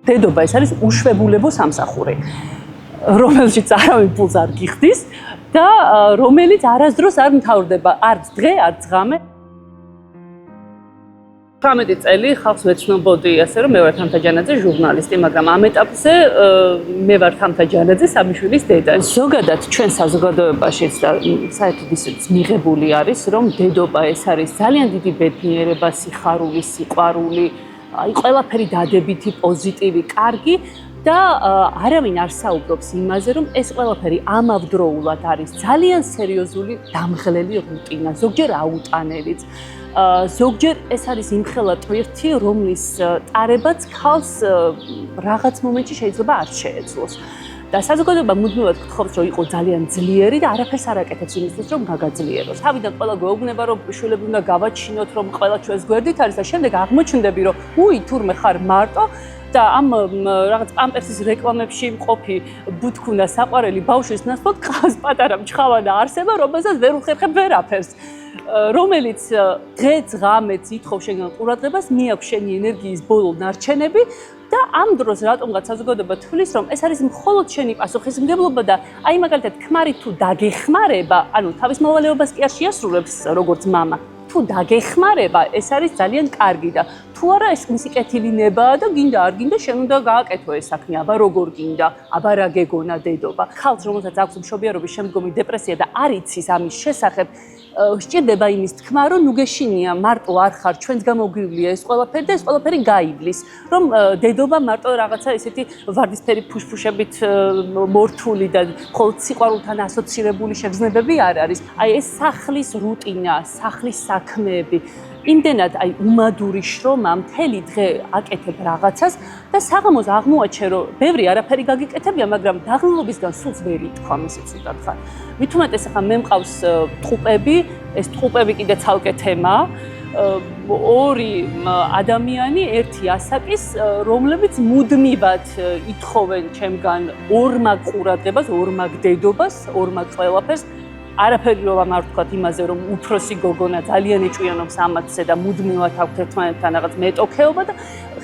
დედობა ეს არის უშვებულებო სამსახური, რომელშიც არავინ ფულს არ გიხდის და რომელიც არასდროს არ მთავრდება, არც დღე, არც ღამე. 18 წელი ხალხს ვეცნობოდი ასე რომ მე ვარ თამთაჯანაძე ჟურნალისტი, მაგრამ ამ ეტაპზე მე ვარ თამთაჯანაძე სამი შვილის დედა. ზოგადად ჩვენ საზოგადოებაშიც და საერთოდ ისიც მიღებული არის რომ დედობა ეს არის ძალიან დიდი ბედნიერება, სიხარული, სიყვარული, აი ყველაფერი დადებითი, პოზიტივი, კარგი და არავინ არ საუბრობს იმაზე რომ ეს ყველაფერი ამავდროულად არის ძალიან სერიოზული დამღლელი რუტინა, ზოგჯერ აუტანელიც. ზოგჯერ ეს არის იმხელა ტვირთი, რომლის ტარებაც ხალხს რაღაც მომენტში შეიძლება არ შეეძლოს. და საზოგადოება მუდმივად გთხოვს, რომ იყო ძალიან ძლიერი და არაფერს არ აკეთებს იმისთვის, რომ გაგაძლიეროს. თავიდან ყველა გვეუბნება, რომ შვილები უნდა გავაჩინოთ, რომ ყველა ჩვენს გვერდით არის და შემდეგ აღმოჩნდები, რომ უი, თურმე ხარ მარტო და ამ რაღაც პამპერსის რეკლამებში მყოფი ბუთქუნა საყვარელი ბავშვის ნაცვლად ყავს პატარა მჩხავანა არსება, რომელსაც ვერ უხერხებ ვერაფერს. რომელიც დღეც ღამეც ითხოვს შენგან ყურადღებას, მიაქვს შენი ენერგიის ბოლო ნარჩენები და ამ დროს რატომღაც საზოგადოება თვლის, რომ ეს არის მხოლოდ შენი პასუხისმგებლობა და აი მაგალითად ქმარი თუ დაგეხმარება, ანუ თავის მოვალეობას კი არ შეასრულებს როგორც მამა. თუ დაგეხმარება, ეს არის ძალიან კარგი და თუ არა ეს მისი კეთილი ნებაა და გინდა არ გინდა შენ უნდა გააკეთო ეს საქმე, აბა როგორ გინდა, აბა რა გეგონა დედობა. ხალხს რომელსაც აქვს მშობიარობის შემდგომი დეპრესია და არ იცის ამის შესახებ, სჭირდება იმის თქმა, რომ ნუ გეშინია, მარტო არ ხარ, ჩვენს გამოგვივლია ეს ყველაფერი და ეს ყველაფერი გაივლის, რომ დედობა მარტო რაღაცა ესეთი ვარდისფერი ფუშფუშებით მორთული და მხოლოდ სიყვარულთან ასოცირებული შეგრძნებები არ არის. აი ეს სახლის რუტინა, სახლის საქმეები, იმდენად აი უმადური შრომა, მთელი დღე აკეთებ რაღაცას და საღამოს აღმოაჩენ, რომ ბევრი არაფერი გაგიკეთებია, მაგრამ დაღლილობისგან სულს ვერ ითქვა მისი ცუდად ხარ. მით უმეტეს ახლა მე მყავს ტყუპები, ეს ტყუპები კიდე ცალკე თემაა. ორი ადამიანი, ერთი ასაკის, რომლებიც მუდმივად ითხოვენ ჩემგან ორმაგ ყურადღებას, ორმაგ დედობას, ორმაგ ყველაფერს. არაფერი რომ არ ვთქვათ იმაზე, რომ უფროსი გოგონა ძალიან ეჭვიანობს ამათზე და მუდმივად აქვს ერთმანეთთან რაღაც მეტოქეობა და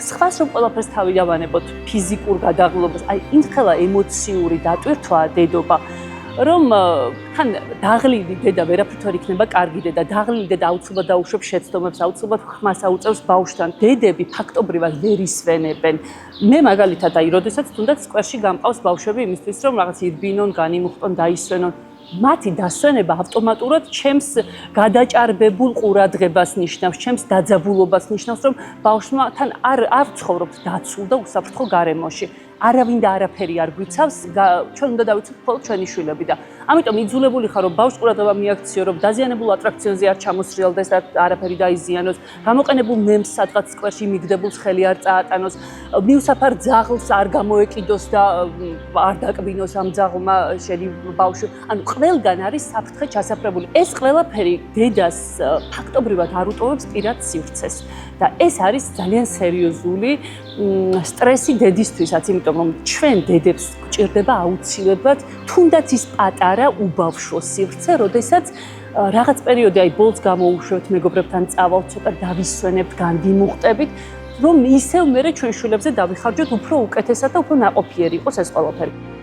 სხვას რომ ყველაფერს თავი დავანებოთ ფიზიკურ გადაღლილობას, აი იმხელა ემოციური დატვირთვაა დედობა, რომ თან დაღლილი დედა ვერაფრით არ იქნება კარგი დედა, დაღლილი დედა აუცილებლად დაუშვებს შეცდომებს, აუცილებლად ხმას აუწევს ბავშვთან. დედები ფაქტობრივად ვერ ისვენებენ. მე მაგალითად აი, როდესაც თუნდაც სკვერში გამყავს ბავშვები იმისთვის, რომ რაღაც ირბინონ, განიმუხტონ, დაისვენონ. მათი დასვენება ავტომატურად ჩემს გადაჭარბებულ ყურადღებას ნიშნავს, ჩემს დაძაბულობას ნიშნავს, რომ ბავშვმა თან არ ცხოვრობს დაცულ და უსაფრთხო გარემოში. არავინ და არაფერი არ გვიცავს, ჩვენ უნდა დავიცოთ მხოლოდ ჩვენი შვილები და ამიტომ იძულებული ხარ, რომ ბავშვს ყურადღება მიაქციო, რომ დაზიანებულ ატრაქციონზე არ ჩამოსრიალდეს და არაფერი დაიზიანოს, გამოყენებულ ნემს სადღაც სკვერში მიგდებულს ხელი არ წაატანოს, მიუსაფარ ძაღლს არ გამოეკიდოს და არ დაკბინოს ამ ძაღლმა შენი ბავშვი. ანუ ყველგან არის საფრთხე ჩასაფრებული. ეს ყველაფერი დედას ფაქტობრივად არ უტოვებს პირად სივრცეს და ეს არის ძალიან სერიოზული სტრესი დედისთვისაც, იმიტომ რომ ჩვენ დედებს გვჭირდება აუცილებლად თუნდაც ის პატარა უბავშვო სივრცე, როდესაც რაღაც პერიოდი აი ბოლოს გამოუშვებთ მეგობრებთან წავალთ, ცოტა დავისვენებთ, განვიმუხტებით, რომ ისევ მერე ჩვენ შვილებზე დავიხარჯოთ უფრო უკეთესად და უფრო ნაყოფიერი იყოს ეს ყველაფერი.